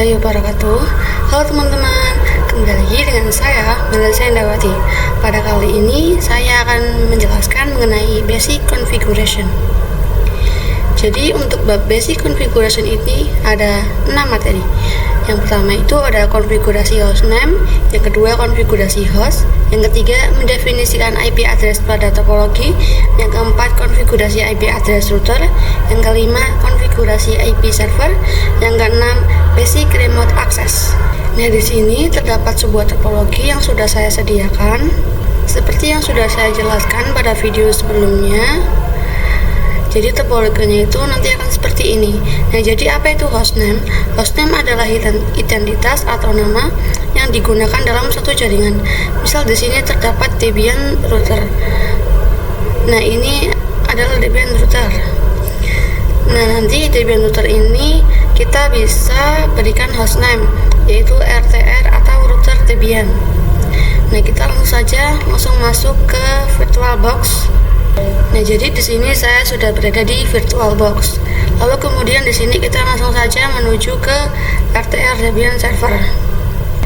warahmatullahi wabarakatuh. Halo teman-teman, kembali lagi dengan saya Melisa Indawati. Pada kali ini saya akan menjelaskan mengenai basic configuration. Jadi untuk bab basic configuration ini ada 6 materi. Yang pertama itu ada konfigurasi hostname, yang kedua konfigurasi host, yang ketiga mendefinisikan IP address pada topologi, yang keempat konfigurasi IP address router, yang kelima konfigurasi IP server, yang keenam basic remote access. Nah, di sini terdapat sebuah topologi yang sudah saya sediakan seperti yang sudah saya jelaskan pada video sebelumnya. Jadi topologinya itu nanti akan seperti ini. Nah, jadi apa itu hostname? Hostname adalah identitas atau nama yang digunakan dalam suatu jaringan. Misal di sini terdapat Debian router. Nah, ini adalah Debian router. Nah, nanti Debian router ini kita bisa berikan hostname, yaitu RTR atau router Debian. Nah, kita langsung masuk ke VirtualBox. Nah, jadi di sini saya sudah berada di VirtualBox. Lalu kemudian di sini kita langsung saja menuju ke RTR Debian server.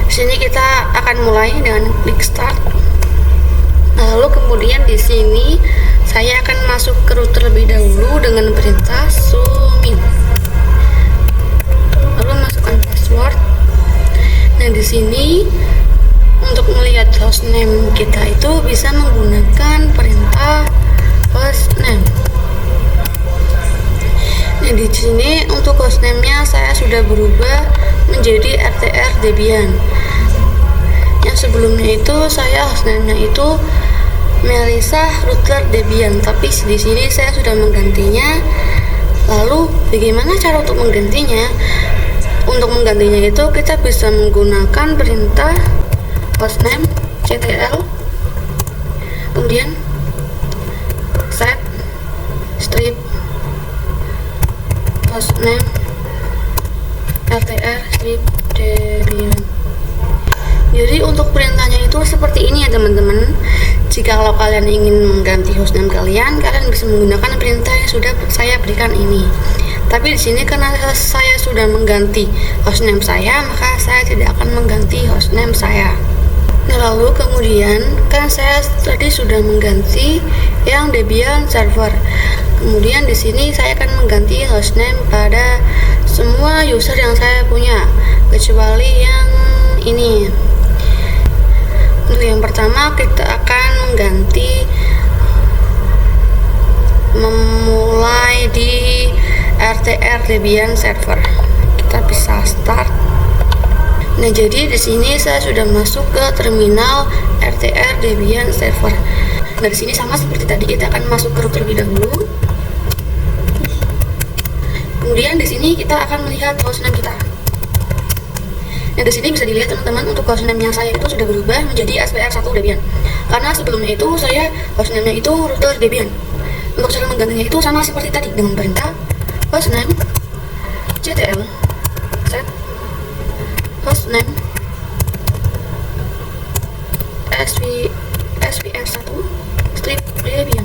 Di sini kita akan mulai dengan klik start. Lalu kemudian di sini saya akan masuk ke router terlebih dahulu dengan perintah sumin. Lalu masukkan password. Nah, di sini untuk melihat hostname kita itu bisa menggunakan perintah hostname. Nah, di sini untuk hostname-nya saya sudah berubah menjadi RTR Debian. Yang sebelumnya itu saya hostname-nya itu Melisa router Debian, tapi di sini saya sudah menggantinya. Lalu bagaimana cara untuk menggantinya? Untuk menggantinya itu kita bisa menggunakan perintah hostname ctl, kemudian set strip hostname RTR strip Debian. Jadi untuk perintahnya itu seperti ini ya teman-teman. Jikalau kalian ingin mengganti hostname kalian bisa menggunakan perintah yang sudah saya berikan ini. Tapi di sini karena saya sudah mengganti hostname saya, maka saya tidak akan mengganti hostname saya. Nah, lalu kemudian kan saya tadi sudah mengganti yang Debian server. Kemudian di sini saya akan mengganti hostname pada semua user yang saya punya, kecuali yang ini. Untuk yang pertama kita akan memulai di RTR Debian server. Kita bisa start. Nah, jadi di sini saya sudah masuk ke terminal RTR Debian server. Nah, di sini sama seperti tadi, kita akan masuk ke router terlebih dahulu. Kemudian di sini kita akan melihat hostname kita. Nah, di sini bisa dilihat teman-teman, untuk hostname-nya saya itu sudah berubah menjadi SPR1 Debian. Karena sebelumnya itu saya hostname-nya itu router Debian. Untuk cara menggantinya itu sama seperti tadi dengan perintah hostname ctl set hostname svr1 strip Debian.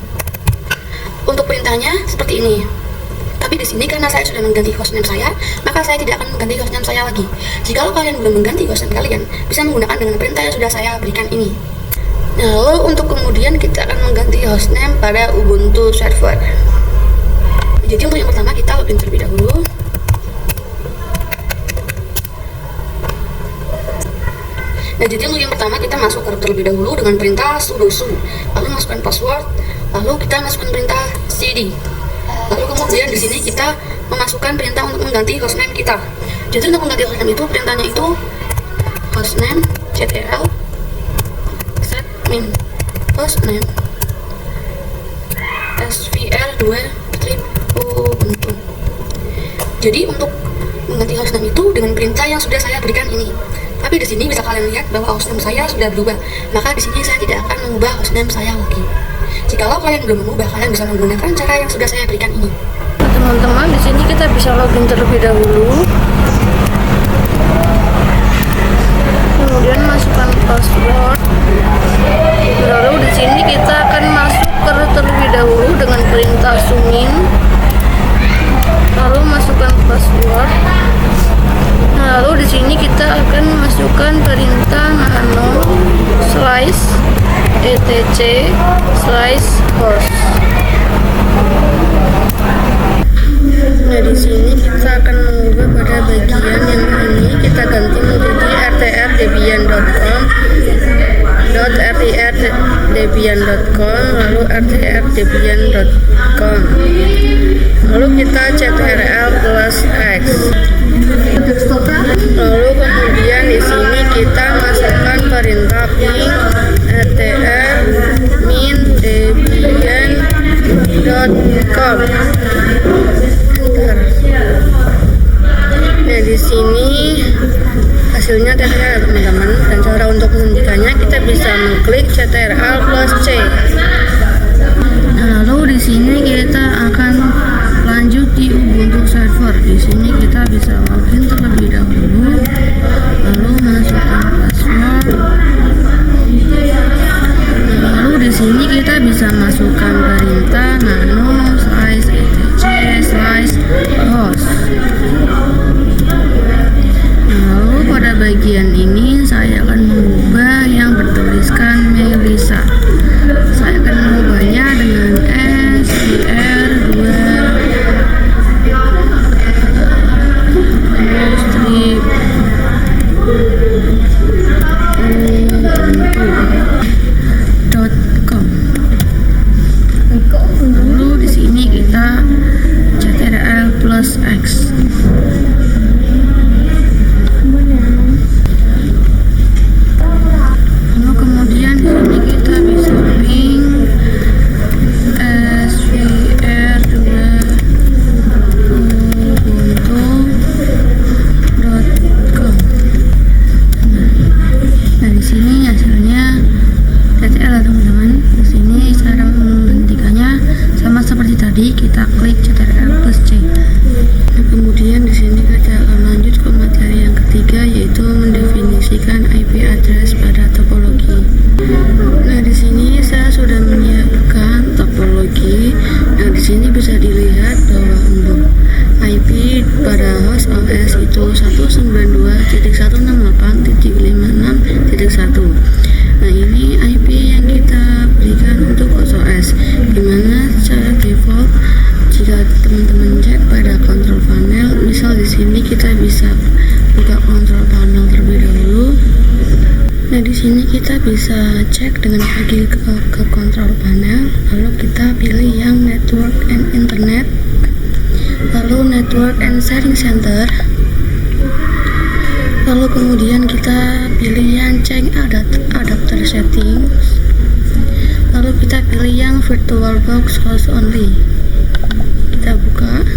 Untuk perintahnya seperti ini. Tapi di sini karena saya sudah mengganti hostname saya, maka saya tidak akan mengganti hostname saya lagi. Jika kalian belum mengganti hostname kalian, bisa menggunakan dengan perintah yang sudah saya berikan ini. Nah, lalu untuk kemudian kita akan mengganti hostname pada Ubuntu server. Jadi untuk yang pertama kita login terlebih dahulu. Nah, jadi untuk yang pertama kita masuk ke router terlebih dahulu dengan perintah sudo su, lalu masukkan password, lalu kita masukkan perintah cd. Lalu kemudian di sini kita memasukkan perintah untuk mengganti hostname kita. Jadi untuk mengganti hostname itu perintahnya itu hostname ctl set min hostname svr2 strip ubuntu. Jadi untuk mengganti hostname itu dengan perintah yang sudah saya berikan ini. Tapi di sini bisa kalian lihat bahwa hostname saya sudah berubah. Maka di sini saya tidak akan mengubah hostname saya lagi. Jikalau kalian belum mengubah, kalian bisa menggunakan cara yang sudah saya berikan ini. Teman-teman, di sini kita bisa login terlebih dahulu. Kemudian masukkan password. Lalu di sini kita akan masuk ke router terlebih dahulu dengan perintah sumin. Lalu masukkan password. Nah, lalu di sini kita akan masukkan perintah nano slice etc slice host. Nah, di sini kita akan mengubah pada bagian yang ini, kita ganti menjadi rtrdebian.com .rtrdebian.com lalu rtrdebian.com, lalu kita ctrl plus x, lalu kemudian di sini kita masukkan perintah ping rtr-debian.com. Nah, di sini hasilnya TTL teman-teman, dan cara untuk menghentikannya kita bisa mengklik ctrl plus c. Nah, lalu di sini kita akan lanjut di Ubuntu server. Di sini kita bisa login terlebih dahulu, lalu masukkan password. Lalu di sini kita bisa masukkan perintah nano slice etc slice host. Lalu pada bagian ini saya akan mengubah yang bertuliskan Melissa. Saya akan mengubahnya dengan STR2 .com. Lalu di sini kita ctrl plus x. Lalu kemudian di sini kita bisa ping svr2 ubuntu.com. Nah, di sini hasilnya TTL teman-teman. Di sini cara menghentikannya sama seperti tadi, kita klik ctrl plus c. Nah, kemudian di sini kita akan lanjut ke materi yang ketiga, yaitu mendefinisikan IP address pada topologi. Nah, di sini saya sudah menyiapkan topologi. Nah, di sini bisa dilihat bahwa untuk IP pada host OS itu 192.168.56.1. Nah, ini IP yang kita berikan untuk host OS, dimana secara default jika teman-teman cek pada control panel, misal di sini kita bisa buka control panel terlebih dahulu. Nah, di sini kita bisa cek dengan pergi ke control panel, lalu kita pilih yang network and internet, lalu network and sharing center, lalu kemudian kita pilih yang change adapter settings, lalu kita pilih yang VirtualBox host only. Kita buka,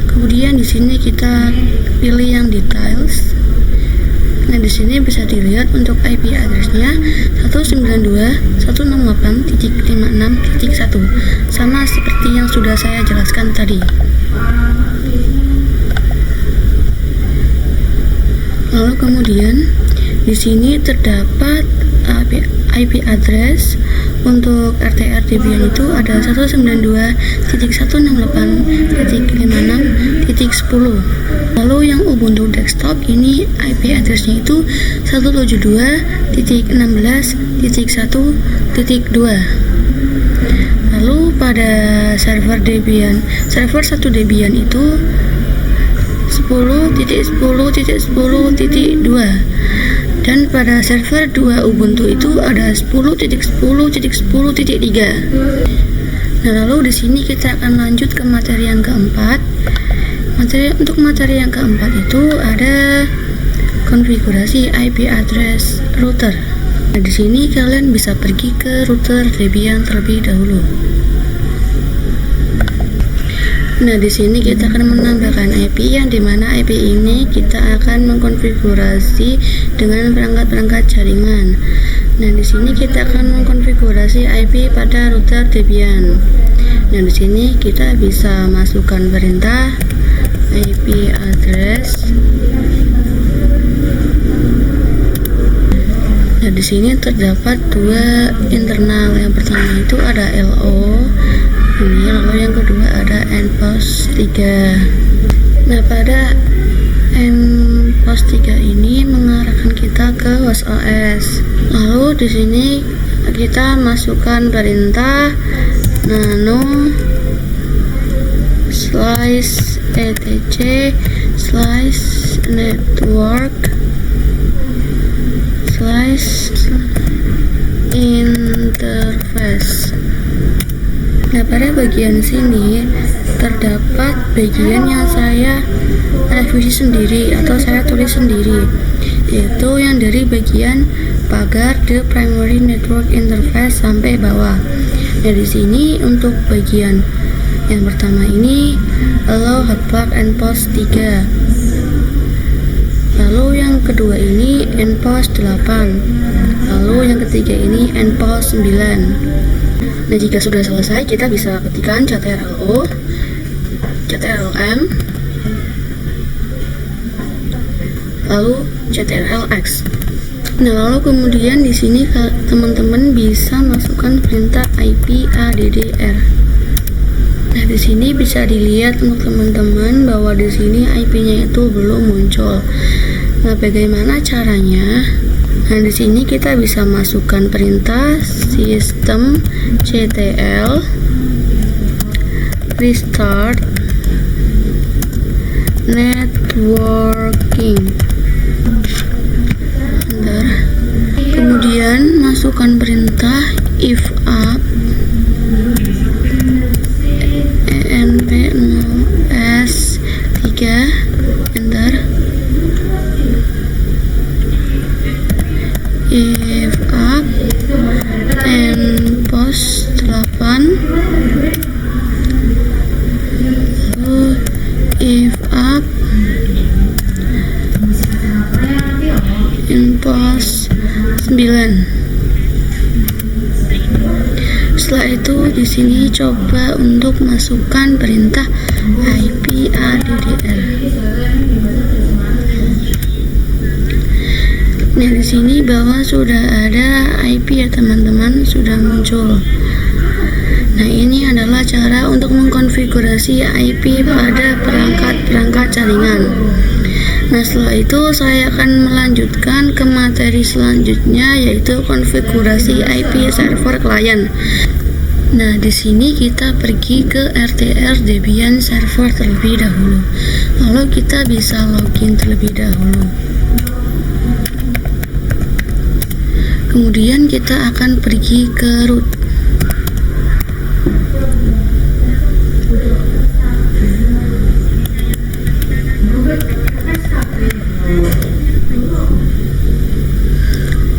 kemudian di sini kita pilih yang details. Nah, di sini bisa dilihat untuk IP address-nya 192.168.56.1, sama seperti yang sudah saya jelaskan tadi. Lalu kemudian di sini terdapat IP address untuk rtrdebian itu ada 192.168.56.10. Lalu yang Ubuntu desktop ini IP address-nya itu 172.16.1.2. Lalu pada server satu Debian itu 10.10.10.2, dan pada server 2 Ubuntu itu ada 10.10.10.3. Nah, lalu di sini kita akan lanjut ke materi yang keempat. Untuk materi yang keempat itu ada konfigurasi IP address router. Nah, di sini kalian bisa pergi ke router Debian terlebih dahulu. Nah, di sini kita akan menambahkan IP, yang dimana IP ini kita akan mengkonfigurasi dengan perangkat-perangkat jaringan. Nah, di sini kita akan mengkonfigurasi IP pada router Debian. Nah, di sini kita bisa masukkan perintah IP address. Nah, di sini terdapat dua internal. Yang pertama itu ada LO ini, lalu yang kedua ada npost 3. Nah, pada npost pos 3 ini mengarahkan kita ke host OS. Lalu di sini kita masukkan perintah nano slice etc slice network slice interface. Nah, pada bagian sini terdapat bagian yang saya revisi sendiri atau saya tulis sendiri, yaitu yang dari bagian pagar the primary network interface sampai bawah. Nah, di sini untuk bagian yang pertama ini allow hotplug endpost 3. Lalu yang kedua ini endpost 8. Lalu yang ketiga ini endpost 9. Nah, jika sudah selesai, kita bisa ketikkan ctrl-o, ctrl-m, lalu ctrl-x. Nah, lalu kemudian di sini teman-teman bisa masukkan perintah IP addr. Nah, di sini bisa dilihat untuk teman-teman bahwa di sini IP-nya itu belum muncul. Nah, bagaimana caranya? Nah, di sini kita bisa masukkan perintah systemctl restart networking. Bentar. Kemudian masukkan perintah if up env0s3 enter. If up endpost 8, if up endpost 9. Setelah itu di sini coba untuk masukkan perintah IP addr. Nah, di sini bawah sudah ada IP ya teman-teman, sudah muncul. Nah, ini adalah cara untuk mengkonfigurasi IP pada perangkat-perangkat jaringan. Nah, setelah itu saya akan melanjutkan ke materi selanjutnya, yaitu konfigurasi IP server klien. Nah, di sini kita pergi ke RTR Debian server terlebih dahulu. Lalu kita bisa login terlebih dahulu. Kemudian kita akan pergi ke root.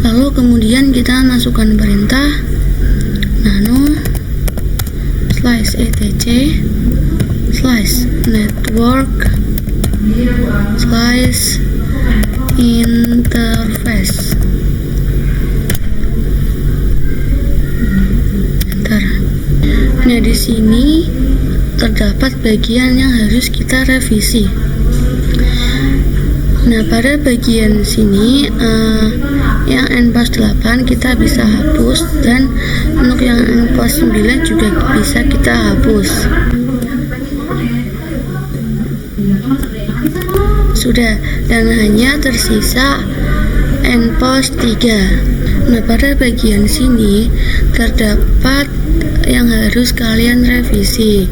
Lalu kemudian kita masukkan perintah nano slice etc slice network slice interface. Nah, di sini terdapat bagian yang harus kita revisi. Nah, pada bagian sini yang endpost 8 kita bisa hapus, dan untuk yang endpost 9 juga bisa kita hapus. Sudah, dan hanya tersisa endpost 3. Nah, pada bagian sini terdapat yang harus kalian revisi.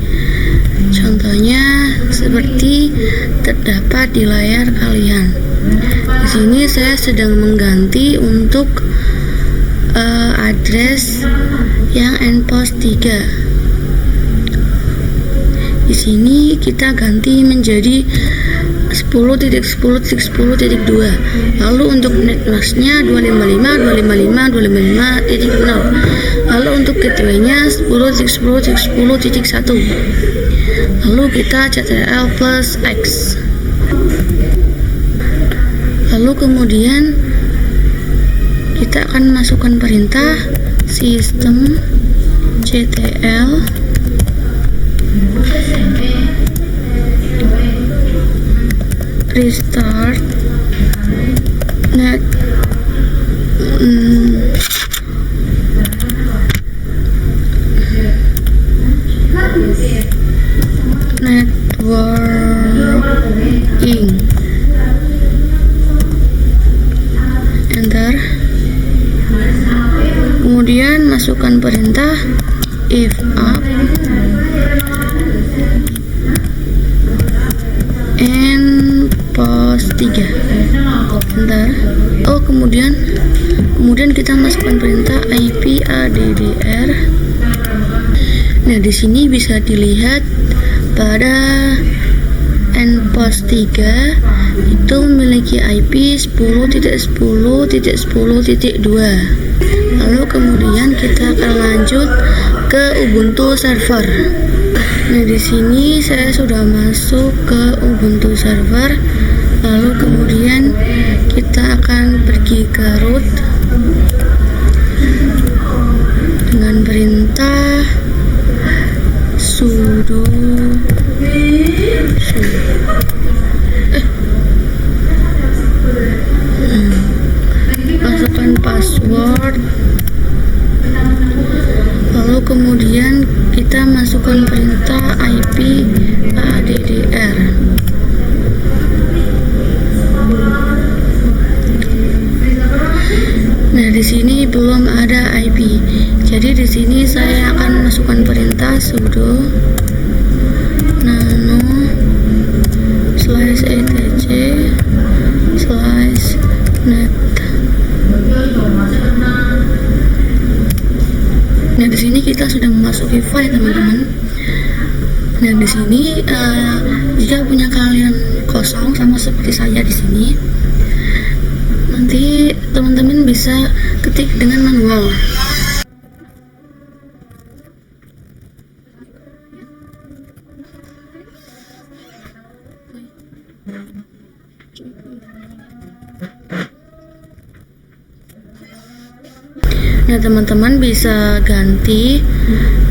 Contohnya seperti terdapat di layar kalian. Di sini saya sedang mengganti untuk address yang endpost 3. Di sini kita ganti menjadi 10.10.10.2. Lalu untuk netmasknya 255.255.255.0. Lalu untuk gateway-nya 10.10.10.1. Lalu kita ctrl plus X. Lalu kemudian kita akan masukkan perintah systemctl restart networking. enter. Kemudian masukkan perintah if up and post 3, enter. Kemudian kita masukkan perintah ip addr. Nah, di sini bisa dilihat pada endpost 3 itu memiliki IP 10.10.10.2. Lalu kemudian kita akan lanjut ke Ubuntu server. Nah, di sini saya sudah masuk ke Ubuntu server. Lalu kemudian kita akan pergi ke root dengan perintah sudo masukkan password, lalu kemudian kita masukkan perintah ip addr. Nah, di sini belum ada IP. Jadi di sini saya akan masukkan perintah sudo nano /etc/net. Nah, di sini kita sudah memasuki file, teman-teman. Nah, di sini jika punya kalian kosong sama seperti saya di sini, nanti teman-teman bisa ketik dengan manual. Nah, teman-teman bisa ganti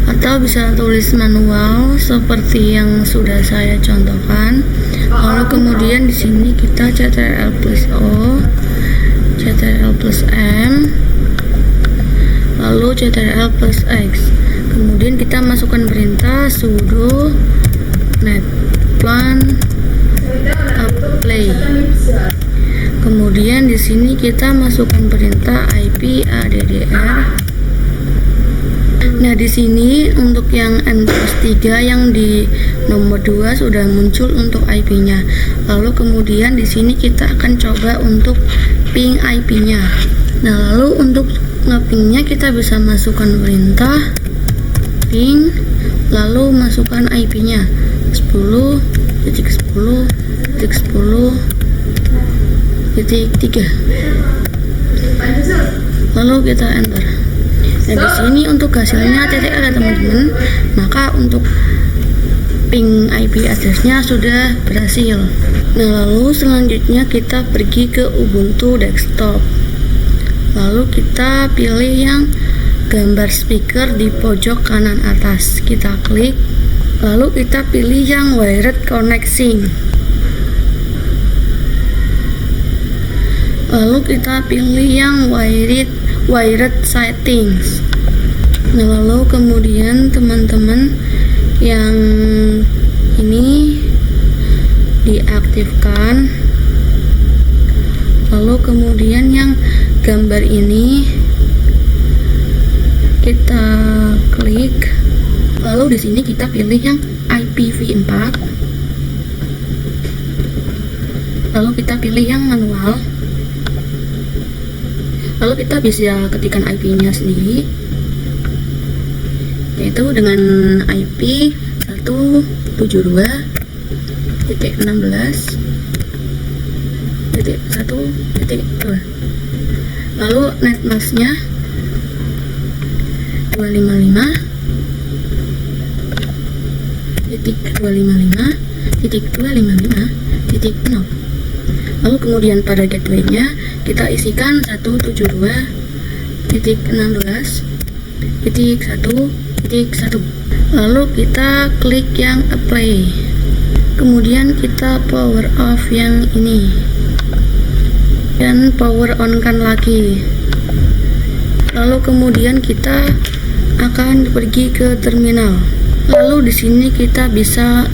atau bisa tulis manual seperti yang sudah saya contohkan. Lalu kemudian di sini kita ctrl plus O, ctrl plus M, lalu ctrl plus X. Kemudian kita masukkan perintah sudo netplan apply. Kemudian di sini kita masukkan perintah ip addr. Nah, di sini untuk yang endpost 3 yang di nomor 2 sudah muncul untuk IP-nya. Lalu kemudian di sini kita akan coba untuk ping IP-nya. Nah, lalu untuk ngepingnya kita bisa masukkan perintah ping, lalu masukkan IP-nya 10.10.10.3. Lalu kita enter. Nah, di sini untuk hasilnya TTL ya, teman-teman. Maka untuk ping IP address-nya sudah berhasil. Nah, lalu selanjutnya kita pergi ke Ubuntu desktop. Lalu kita pilih yang gambar speaker di pojok kanan atas. Kita klik. Lalu kita pilih yang wired connecting. Lalu kita pilih yang wired settings. Nah, lalu kemudian teman-teman yang ini diaktifkan. Lalu kemudian yang gambar ini kita klik. Lalu di sini kita pilih yang IPv4. Lalu kita pilih yang manual. Lalu kita bisa ketikkan IP-nya sendiri, yaitu dengan IP 172.16.1.2. Lalu netmasknya 255.255.255.0. Lalu kemudian pada gateway-nya kita isikan 172.16.1.1. Lalu kita klik yang apply. Kemudian kita power off yang ini dan power on kan lagi. Lalu kemudian kita akan pergi ke terminal. Lalu di sini kita bisa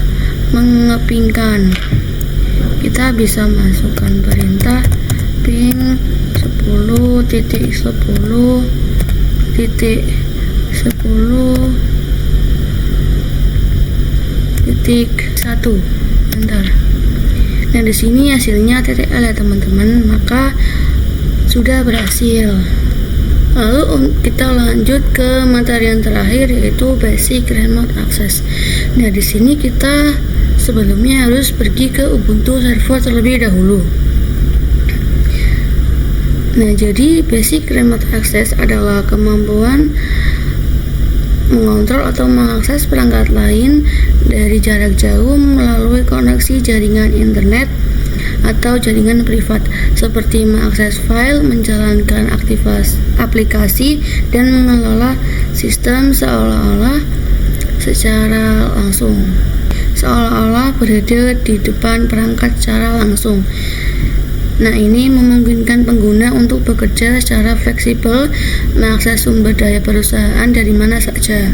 mengepingkan. Kita bisa masukkan perintah ping 10.10.10.2. 10.10.1. Bentar. Nah, di sini hasilnya TTL ya teman-teman, maka sudah berhasil. Lalu kita lanjut ke materi yang terakhir, yaitu basic remote access. Nah, di sini kita sebelumnya harus pergi ke Ubuntu server terlebih dahulu. Nah, jadi basic remote access adalah kemampuan mengontrol atau mengakses perangkat lain dari jarak jauh melalui koneksi jaringan internet atau jaringan privat, seperti mengakses file, menjalankan aplikasi, dan mengelola sistem seolah-olah berada di depan perangkat secara langsung. Nah, ini memungkinkan pengguna untuk bekerja secara fleksibel, mengakses sumber daya perusahaan dari mana saja,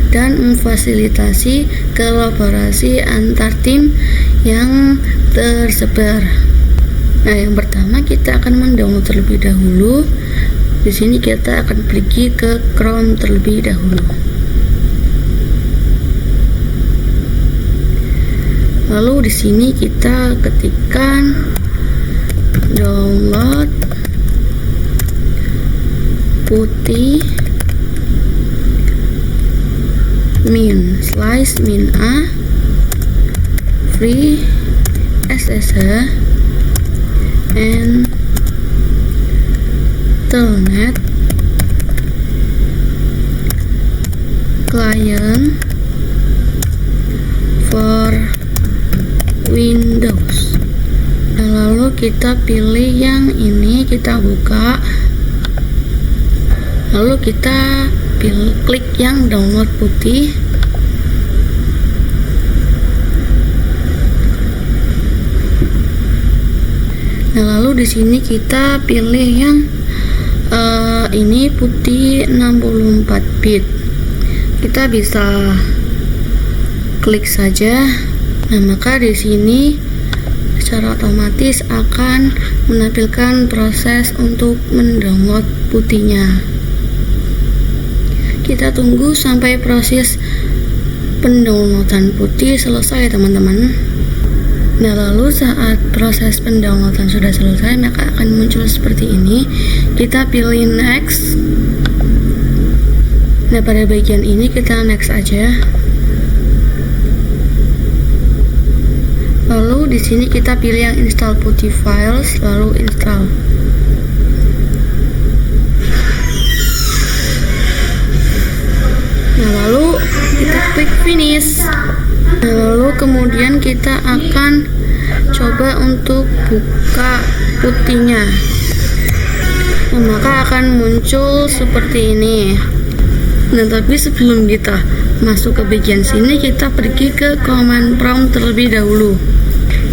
dan memfasilitasi kolaborasi antar tim yang tersebar. Nah, yang pertama kita akan mendownload terlebih dahulu. Di sini kita akan pergi ke Chrome terlebih dahulu. Lalu di sini kita ketikkan download putih min a free SSH and telnet client for Windows. Nah, lalu kita pilih yang ini, kita buka, lalu kita klik yang download putih. Nah, lalu di sini kita pilih yang ini putih 64 bit. Kita bisa klik saja. Nah, maka di sini secara otomatis akan menampilkan proses untuk mendownload putihnya. Kita tunggu sampai proses pendownloadan putih selesai, teman-teman. Nah, lalu saat proses pendownloadan sudah selesai, maka akan muncul seperti ini. Kita pilih next. Nah, pada bagian ini kita next aja. Lalu di sini kita pilih yang install putih files, lalu install. Nah, lalu kita klik finish. Nah, lalu kemudian kita akan coba untuk buka putihnya. Nah, maka akan muncul seperti ini. Nah, tapi sebelum kita masuk ke bagian sini, kita pergi ke command prompt terlebih dahulu.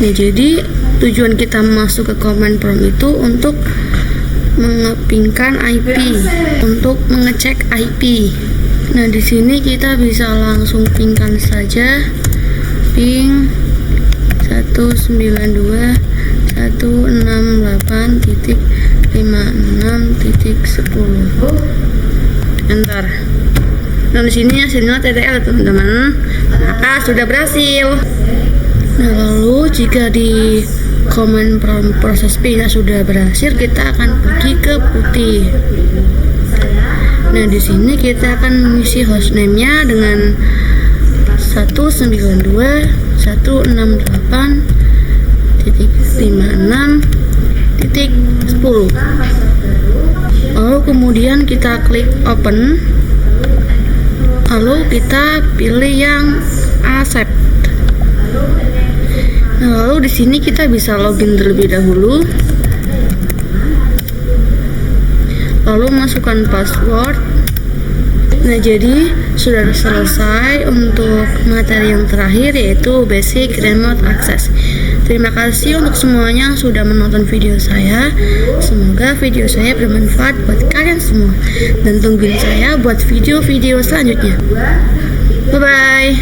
Nah, jadi tujuan kita masuk ke command prompt itu untuk mengepingkan IP, untuk mengecek IP. Nah, di sini kita bisa langsung pingkan saja, ping 192.168.56.10. Enter. Nah, di sini hasilnya TTL, teman-teman. Maka sudah berhasil. Nah, lalu jika di command prompt proses pindah sudah berhasil, kita akan pergi ke putih. Nah, di sini kita akan mengisi hostname-nya dengan 192.168.56.10. Lalu kemudian kita klik open. Lalu kita pilih yang accept. Nah, lalu di sini kita bisa login terlebih dahulu. Lalu masukkan password. Nah, jadi sudah selesai untuk materi yang terakhir, yaitu basic remote access. Terima kasih untuk semuanya yang sudah menonton video saya. Semoga video saya bermanfaat buat kalian semua. Dan tungguin saya buat video-video selanjutnya. Bye-bye.